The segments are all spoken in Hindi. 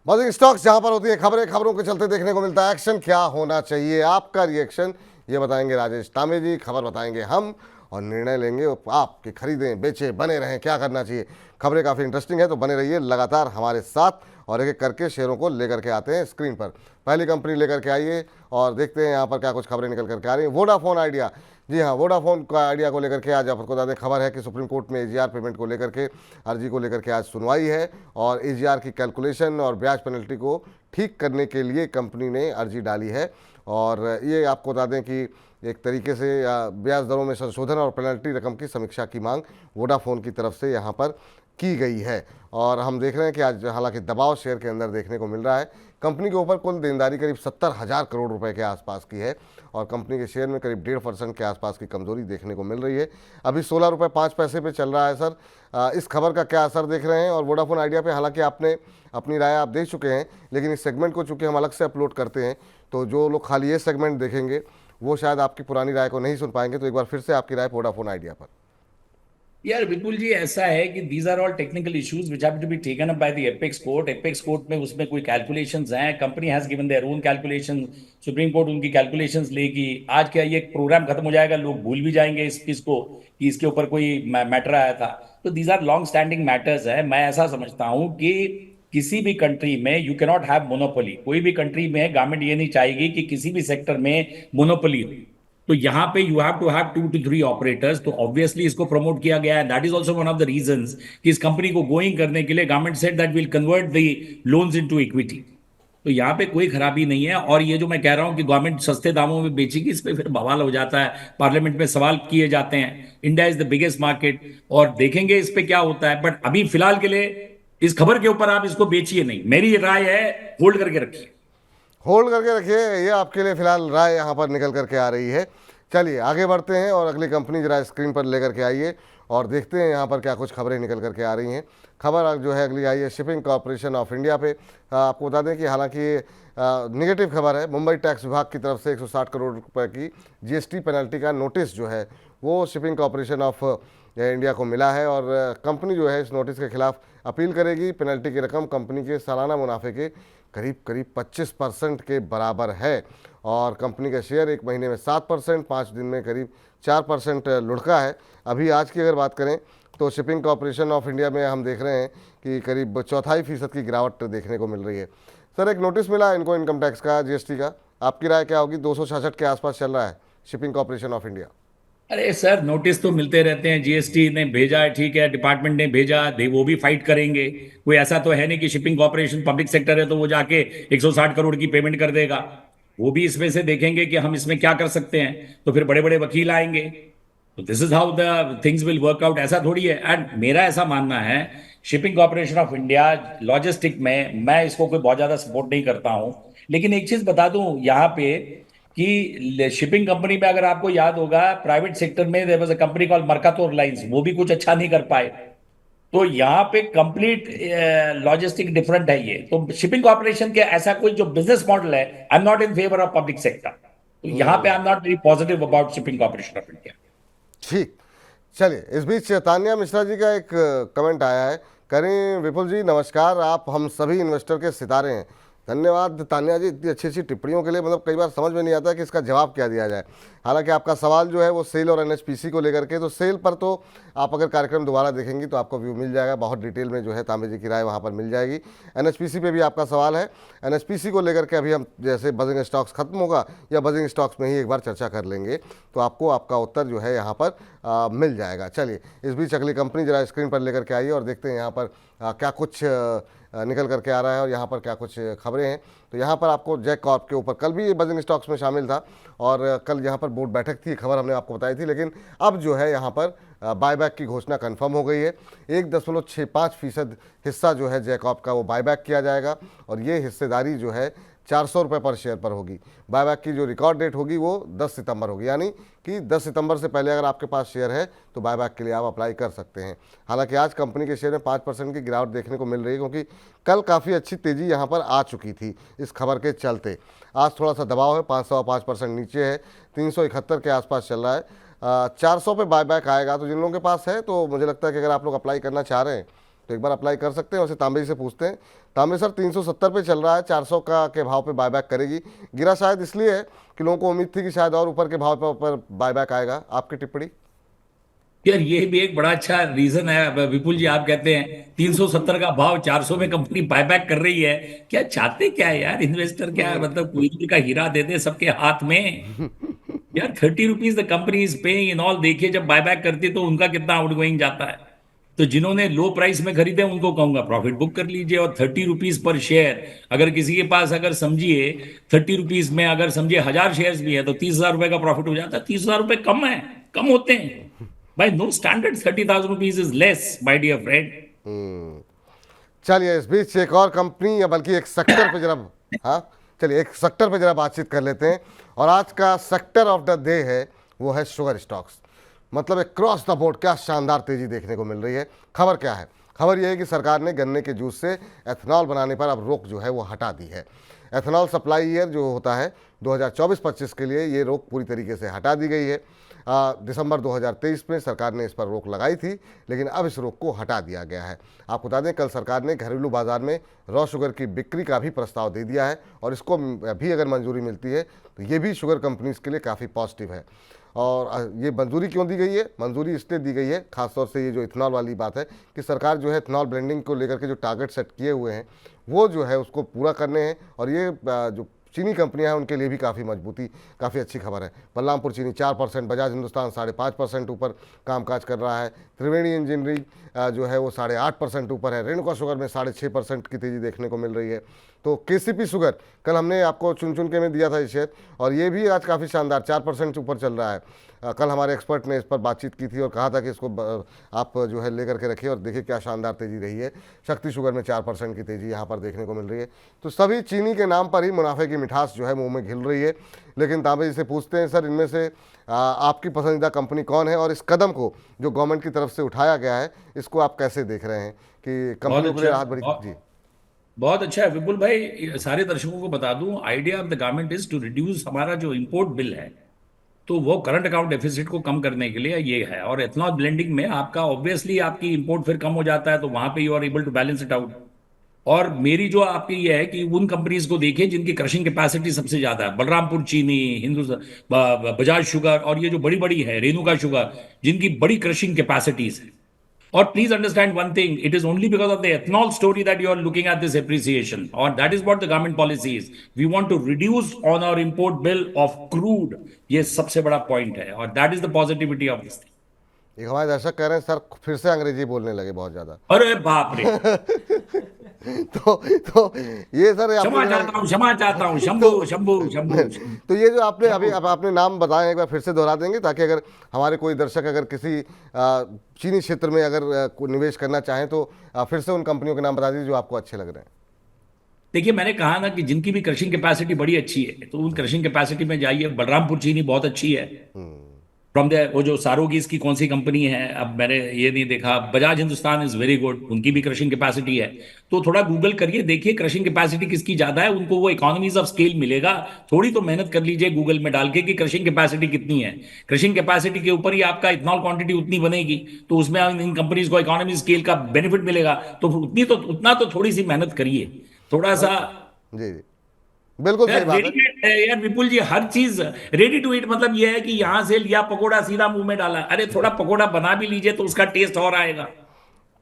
बजिंग स्टॉक्स जहां पर होती है खबरें, खबरों के चलते देखने को मिलता है एक्शन। क्या होना चाहिए आपका रिएक्शन, ये बताएंगे राजेश तांबे जी। खबर बताएंगे हम और निर्णय लेंगे आप कि खरीदें बेचें, बने रहें, क्या करना चाहिए। खबरें काफ़ी इंटरेस्टिंग है, तो बने रहिए लगातार हमारे साथ और एक एक करके शेयरों को लेकर के आते हैं स्क्रीन पर। पहली कंपनी लेकर के आइए और देखते हैं यहाँ पर क्या कुछ खबरें निकल करके आ रही हैं। वोडाफोन आइडिया, जी हाँ, वोडाफोन का आइडिया को लेकर के आज आपको बता दें खबर है कि सुप्रीम कोर्ट में एजीआर पेमेंट को लेकर के अर्जी को लेकर के आज सुनवाई है और एजीआर की कैलकुलेशन और ब्याज पेनल्टी को ठीक करने के लिए कंपनी ने अर्जी डाली है। और ये आपको बता दें कि एक तरीके से ब्याज दरों में संशोधन और पेनल्टी रकम की समीक्षा की मांग वोडाफोन की तरफ से यहाँ पर की गई है। और हम देख रहे हैं कि आज हालांकि दबाव शेयर के अंदर देखने को मिल रहा है। कंपनी के ऊपर कुल देनदारी करीब 70,000 करोड़ रुपए के आसपास की है और कंपनी के शेयर में करीब 1.5% के आसपास की कमजोरी देखने को मिल रही है। अभी 16 रुपये 5 पैसे पे चल रहा है सर। इस खबर का क्या असर देख रहे हैं? और वोडाफोन आइडिया पे हालांकि आपने अपनी राय आप दे चुके हैं, लेकिन इस सेगमेंट को चूंकि हम अलग से अपलोड करते हैं तो जो लोग खाली ये सेगमेंट देखेंगे वो शायद आपकी पुरानी राय को नहीं सुन पाएंगे। तो एक बार फिर से आपकी राय वोडाफोन आइडिया पर। यार विपुल जी, ऐसा है कि these are all technical issues which have to be taken up by the apex court. Apex court में उसमें कोई कैलकुलेशंस हैं, company has given their own calculation, supreme court उनकी कैलकुलेशंस लेगी। आज क्या ये प्रोग्राम खत्म हो जाएगा, लोग भूल भी जाएंगे इस चीज को कि इसके ऊपर कोई मैटर आया था। तो these are long standing matters है। मैं ऐसा समझता हूँ कि किसी भी कंट्री में यू कैनॉट हैव मोनोपोली। कोई भी कंट्री में गवर्नमेंट ये नहीं चाहेगी कि किसी भी सेक्टर में मोनोपोली हो। तो यहाँ पे you have to have 2 to 3 operators. तो ऑब्वियसली इसको प्रमोट किया गया है। That is also one of the reasons कि इस कंपनी को गोइंग करने के लिए government said that will convert the loans into equity. तो यहाँ पे कोई खराबी नहीं है। और ये जो मैं कह रहा हूँ कि गवर्नमेंट सस्ते दामों में बेचेगी, इस पे फिर बवाल हो जाता है, पार्लियामेंट में सवाल किए जाते हैं। India is the biggest market और देखेंगे इस पे क्या होता है। बट अभी फिलहाल के लिए इस खबर के ऊपर आप इसको बेचिए नहीं, मेरी राय है होल्ड करके रखिए। होल्ड करके रखिए, ये आपके लिए फिलहाल राय यहाँ पर निकल करके आ रही है। चलिए आगे बढ़ते हैं और अगली कंपनी जरा स्क्रीन पर लेकर के आइए और देखते हैं यहाँ पर क्या कुछ खबरें निकल करके आ रही हैं। खबर जो है अगली आई है शिपिंग कॉरपोरेशन ऑफ इंडिया पे। आपको बता दें कि हालांकि ये निगेटिव खबर है। मुंबई टैक्स विभाग की तरफ से 160 करोड़ रुपए की जीएसटी पेनल्टी का नोटिस जो है वो शिपिंग कॉरपोरेशन ऑफ इंडिया को मिला है और कंपनी जो है इस नोटिस के खिलाफ अपील करेगी। पेनल्टी की रकम कंपनी के सालाना मुनाफे के करीब करीब 25% के बराबर है और कंपनी का शेयर एक महीने में 7%, 5 दिन में करीब 4% लुढ़का है। अभी आज की अगर बात करें तो शिपिंग कॉरपोरेशन ऑफ इंडिया में हम देख रहे हैं कि करीब 4.25% की गिरावट देखने को मिल रही है। सर एक नोटिस मिला है इनको इनकम टैक्स का, जीएसटी का, आपकी राय क्या होगी? 266 के आसपास चल रहा है शिपिंग कॉरपोरेशन ऑफ इंडिया। अरे सर, नोटिस तो मिलते रहते हैं। जीएसटी ने भेजा है, ठीक है, डिपार्टमेंट ने भेजा, वो भी फाइट करेंगे। कोई ऐसा तो है नहीं कि शिपिंग कॉर्पोरेशन पब्लिक सेक्टर है तो वो जाके 160 करोड़ की पेमेंट कर देगा। वो भी इसमें से देखेंगे कि हम इसमें क्या कर सकते हैं, तो फिर बड़े बड़े वकील आएंगे। तो this is how the things will work out. ऐसा थोड़ी है। एंड मेरा ऐसा मानना है, shipping corporation of India logistic में मैं इसको कोई बहुत ज्यादा सपोर्ट नहीं करता हूं। लेकिन एक चीज बता दूं यहाँ पे कि शिपिंग कंपनी में अगर आपको याद होगा, प्राइवेट सेक्टर में there was a company called Mercator Lines, वो भी कुछ अच्छा नहीं कर पाए। तो यहाँ पे कंप्लीट लॉजिस्टिक डिफरेंट है। ये तो शिपिंग कॉर्पोरेशन के ऐसा कोई जो बिजनेस मॉडल है, I am not in favour of public sector. तो यहाँ पे I am not very positive about shipping corporation of India. ठीक, चलिए इस बीच तान्या मिश्रा जी का एक कमेंट आया है। करें विपुल जी नमस्कार, आप हम सभी इन्वेस्टर के सितारे हैं। धन्यवाद तान्या जी इतनी अच्छी अच्छी टिप्पणियों के लिए। मतलब कई बार समझ में नहीं आता कि इसका जवाब क्या दिया जाए। हालांकि आपका सवाल जो है वो सेल और एनएचपीसी को लेकर के, तो सेल पर तो आप अगर कार्यक्रम दोबारा देखेंगी तो आपको व्यू मिल जाएगा, बहुत डिटेल में जो है तांबे जी की राय वहाँ पर मिल जाएगी। एनएचपीसी पे भी आपका सवाल है। एनएचपीसी को लेकर के अभी हम जैसे बजिंग स्टॉक्स खत्म होगा या बजिंग स्टॉक्स में ही एक बार चर्चा कर लेंगे तो आपको आपका उत्तर जो है यहाँ पर मिल जाएगा। चलिए इस बीच अगली कंपनी जरा स्क्रीन पर लेकर के आइए और देखते हैं यहाँ पर क्या कुछ निकल करके आ रहा है और यहाँ पर क्या कुछ खबरें हैं। तो यहाँ पर आपको जैक कॉर्प के ऊपर कल भी ये बजिंग स्टॉक्स में शामिल था और कल यहाँ पर बोर्ड बैठक थी, खबर हमने आपको बताई थी। लेकिन अब जो है यहाँ पर बायबैक की घोषणा कंफर्म हो गई है। 1.65% हिस्सा जो है जैकॉप का वो बायबैक किया जाएगा और ये हिस्सेदारी जो है 400 रुपये पर शेयर पर होगी। बायबैक की जो रिकॉर्ड डेट होगी वो 10 सितंबर होगी, यानी कि 10 सितंबर से पहले अगर आपके पास शेयर है तो बायबैक के लिए आप अप्लाई कर सकते हैं। हालांकि आज कंपनी के शेयर में 5% की गिरावट देखने को मिल रही है क्योंकि कल काफ़ी अच्छी तेज़ी यहाँ पर आ चुकी थी इस खबर के चलते। आज थोड़ा सा दबाव है, 505% नीचे है, 371 के आसपास चल रहा है। 400 पे बायबैक आएगा तो जिन लोगों के पास है तो मुझे लगता है कि अगर आप लोग अप्लाई करना चाह रहे हैं तो एक बार अप्लाई कर सकते हैं। वैसे तांबे जी से पूछते हैं। तांबे सर, 370 पे चल रहा है, 400 का के भाव पे बायबैक करेगी। गिरा शायद इसलिए है कि लोगों को उम्मीद थी कि शायद और ऊपर के भाव पर बायबैक आएगा। आपकी टिप्पणी? यार ये भी एक बड़ा अच्छा रीजन है। अब विपुल जी, आप कहते हैं 370 का भाव, 400 में कंपनी बायबैक कर रही है। क्या चाहते क्या है यार इन्वेस्टर? क्या है मतलब कोई भी का हीरा दे दे सबके हाथ में? यार 30 rupees the company is paying in all. देखिए जब बायबैक करती है तो उनका कितना आउटगोइंग जाता है। तो जिन्होंने लो प्राइस में खरीदे उनको कहूंगा प्रॉफिट बुक कर लीजिए। और 30 रुपीज पर शेयर, अगर किसी के पास अगर समझिए 30 रुपीज में अगर समझिए 1,000 शेयर्स भी है तो 30,000 रुपए का प्रॉफिट हो जाता है। 30,000 रुपए कम है, कम होते हैं by no standard. 30,000 rupees is less my dear friend. चलिए, इस बीच एक और कंपनी या बल्कि एक सेक्टर पे जरा, हाँ चलिए एक सेक्टर पे जरा बातचीत कर लेते हैं। और आज का सेक्टर ऑफ द डे है वो है शुगर स्टॉक्स। मतलब एक क्रॉस द बोर्ड क्या शानदार तेजी देखने को मिल रही है। खबर क्या है? खबर यह है कि सरकार ने गन्ने के जूस से एथनॉल बनाने पर अब रोक जो है वो हटा दी है। एथनॉल सप्लाई ईयर जो होता है 2024-25 के लिए ये रोक पूरी तरीके से हटा दी गई है। दिसंबर 2023 में सरकार ने इस पर रोक लगाई थी, लेकिन अब इस रोक को हटा दिया गया है। आपको बता दें, कल सरकार ने घरेलू बाजार में रॉ शुगर की बिक्री का भी प्रस्ताव दे दिया है, और इसको भी अगर मंजूरी मिलती है तो ये भी शुगर कंपनीज के लिए काफ़ी पॉजिटिव है। और ये मंजूरी क्यों दी गई है? मंजूरी इसलिए दी गई है, खासतौर से ये जो इथेनॉल वाली बात है, कि सरकार जो है इथेनॉल ब्लेंडिंग को लेकर के जो टारगेट सेट किए हुए हैं वो जो है उसको पूरा करने हैं। और ये जो चीनी कंपनियां हैं उनके लिए भी काफ़ी मजबूती, काफ़ी अच्छी खबर है। बलरामपुर चीनी 4%, बजाज हिंदुस्तान 5.5% ऊपर कामकाज कर रहा है। त्रिवेणी इंजीनियरिंग जो है वो 8.5% ऊपर है। रेणुका शुगर में 6.5% की तेज़ी देखने को मिल रही है। तो केसीपी शुगर, कल हमने आपको चुन चुन के में दिया था ये शेयर, और ये भी आज काफ़ी शानदार 4% ऊपर चल रहा है। कल हमारे एक्सपर्ट ने इस पर बातचीत की थी और कहा था कि इसको आप जो है लेकर के रखिए, और देखिए क्या शानदार तेज़ी रही है। शक्ति शुगर में 4% की तेज़ी यहाँ पर देखने को मिल रही है। तो सभी चीनी के नाम पर ही मुनाफे की मिठास जो है मुंह में घिल रही है। लेकिन तांबे जी से पूछते हैं, सर इनमें से आपकी पसंदीदा कंपनी कौन है, और इस कदम को जो गवर्नमेंट की तरफ से उठाया गया है इसको आप कैसे देख रहे हैं कि बहुत कंपनियों के लिए अच्छा, राहत बड़ी? जी। बहुत अच्छा है विपुल भाई। सारे दर्शकों को बता दूं, idea of the government is to reduce हमारा जो इंपोर्ट बिल है, तो वो करंट अकाउंट डेफिसिट को कम करने के लिए ये है। और एथनॉल ब्लेंडिंग में आपका ऑब्वियसली आपकी इंपोर्ट फिर कम हो जाता है, तो वहां पे you are able to balance it out. और मेरी जो आपकी ये है कि उन कंपनीज को देखिए जिनकी क्रशिंग कैपेसिटी सबसे ज्यादा है। बलरामपुर चीनी, बजाज शुगर, और ये जो बड़ी बड़ी है रेणुका शुगर, जिनकी बड़ी क्रशिंग कैपेसिटीज है। और please understand one thing, it is only because of the ethanol story that you are looking at this appreciation, or that is what the government policy is. We want to reduce on our import bill of crude. ये सबसे बड़ा point है, और that is the positivity of this thing. एक हमारे दर्शक कह रहे हैं सर फिर से अंग्रेजी बोलने लगे बहुत ज़्यादा। अरे बाप रे, तो ये सर क्षमा आपने चाहता हूँ, क्षमा चाहता हूँ। शंभू शंभू शंभू। तो ये जो आपने अभी अब आपने नाम बताए एक बार फिर से दोहरा देंगे, ताकि अगर हमारे कोई दर्शक अगर किसी चीनी क्षेत्र में अगर कोई निवेश करना चाहें तो फिर से उन कंपनियों के नाम बता दीजिए जो आपको अच्छे लग रहे हैं। देखिए मैंने कहा ना कि जिनकी भी क्रशिंग कैपेसिटी बड़ी अच्छी है, तो उन क्रशिंग कैपेसिटी में जाइए। बलरामपुर चीनी बहुत अच्छी है। फ्रॉम द वो जो सारोगी की कौन सी कंपनी है, अब मैंने ये नहीं देखा। Bajaj Hindustan is very good, उनकी भी क्रशिंग कैपेसिटी है। तो थोड़ा गूगल करिए, देखिए क्रशिंग कैपेसिटी किसकी ज्यादा है, उनको वो इकोनॉमीज ऑफ स्केल मिलेगा। थोड़ी तो मेहनत कर लीजिए गूगल में डाल के कि क्रशिंग कैपेसिटी कितनी है। क्रशिंग कैपेसिटी के ऊपर ही आपका इथनॉल क्वांटिटी उतनी बनेगी, तो उसमें इन कंपनीज को इकोनॉमी स्केल का बेनिफिट मिलेगा। तो उतना तो थोड़ी सी मेहनत करिए, थोड़ा सा। जी जी, बिल्कुल सही यार बात है। रेडीमेड है यार विपुल जी, हर चीज रेडी टू ईट। मतलब ये है कि यहां से लिया पकोड़ा सीधा मुंह में डाला। अरे थोड़ा पकोड़ा बना भी लीजिए तो उसका टेस्ट और आएगा।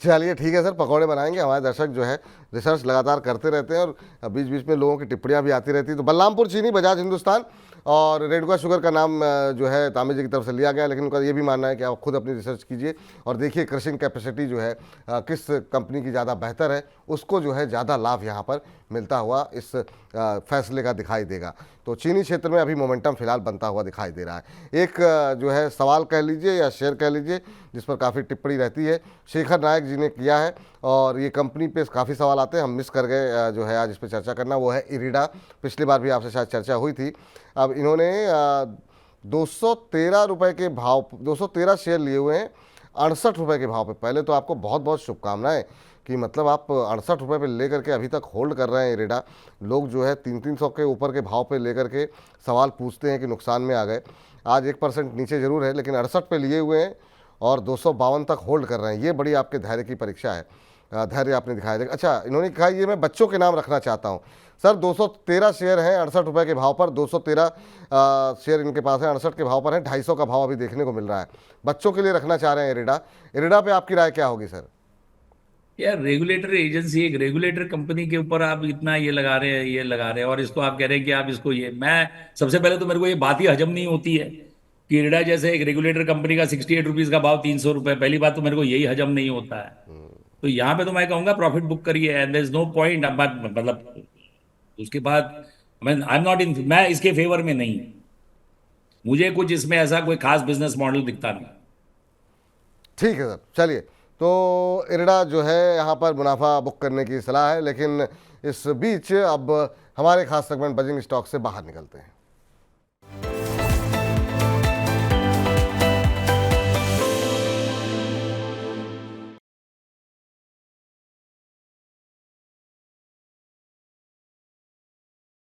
चलिए ठीक है सर, पकौड़े बनाएंगे। हमारे दर्शक जो है रिसर्च लगातार करते रहते हैं, और बीच बीच में लोगों की टिप्पणियां भी आती रहती है। तो बलरामपुर चीनी, बजाज हिंदुस्तान और रेणुका शुगर का नाम जो है तांबे जी की तरफ से लिया गया, लेकिन उनका ये भी मानना है कि आप खुद अपनी रिसर्च कीजिए और देखिए क्रशिंग कैपेसिटी जो है किस कंपनी की ज़्यादा बेहतर है, उसको जो है ज़्यादा लाभ यहाँ पर मिलता हुआ इस फैसले का दिखाई देगा। तो चीनी क्षेत्र में अभी मोमेंटम फिलहाल बनता हुआ दिखाई दे रहा है। एक जो है सवाल कह लीजिए या शेयर कह लीजिए जिस पर काफ़ी टिप्पणी रहती है, शेखर नायक जी ने किया है, और ये कंपनी पे काफ़ी सवाल आते हैं, हम मिस कर गए जो है आज इस पर चर्चा करना। वो है इरिडा। पिछली बार भी आपसे शायद चर्चा हुई थी। अब इन्होंने 213 रुपये के भाव, 213 शेयर लिए हुए हैं 68 रुपये के भाव पे। पहले तो आपको बहुत बहुत शुभकामनाएं कि मतलब आप 68 रुपये पे लेकर के अभी तक होल्ड कर रहे हैं इरिडा। लोग जो है 300-300 के ऊपर के भाव पे लेकर के सवाल पूछते हैं कि नुकसान में आ गए। आज 1% नीचे ज़रूर है, लेकिन 68 पे लिए हुए हैं और 252 तक होल्ड कर रहे हैं। ये बड़ी आपके धैर्य की परीक्षा है। धैर्य आपने दिखाया। अच्छा, इन्होंने कहा ये मैं बच्चों के नाम रखना चाहता हूँ। सर 213 शेयर हैं 68 रुपये के भाव पर, 213 शेयर इनके पास है, 68 के भाव पर है, 250 का भाव अभी देखने को मिल रहा है। बच्चों के लिए रखना चाह रहे हैं इरिडा। इरिडा पे आपकी राय क्या होगी सर? यार रेगुलेटर एजेंसी, एक रेगुलेटर कंपनी के ऊपर आप इतना ये लगा रहे हैं, ये लगा रहे हैं, और इसको आप कह रहे हैं कि आप इसको ये, मैं सबसे पहले तो मेरे को ये बात ही हजम नहीं होती है कि इरडा जैसे एक रेगुलेटर कंपनी का 68 रुपीज का भाव 300 रुपये। पहली बात तो मेरे को यही हजम नहीं होता है। तो यहाँ पे तो मैं कहूँगा प्रॉफिट बुक करिए, and there is no point. मतलब उसके बाद मैं आई एम नॉट इन, मैं इसके फेवर में नहीं, मुझे कुछ इसमें ऐसा कोई खास बिजनेस मॉडल दिखता नहीं। ठीक है सर, चलिए। तो इरिडा जो है यहाँ पर मुनाफा बुक करने की सलाह है, लेकिन इस बीच अब हमारे खास सेगमेंट बजिंग स्टॉक से बाहर निकलते हैं।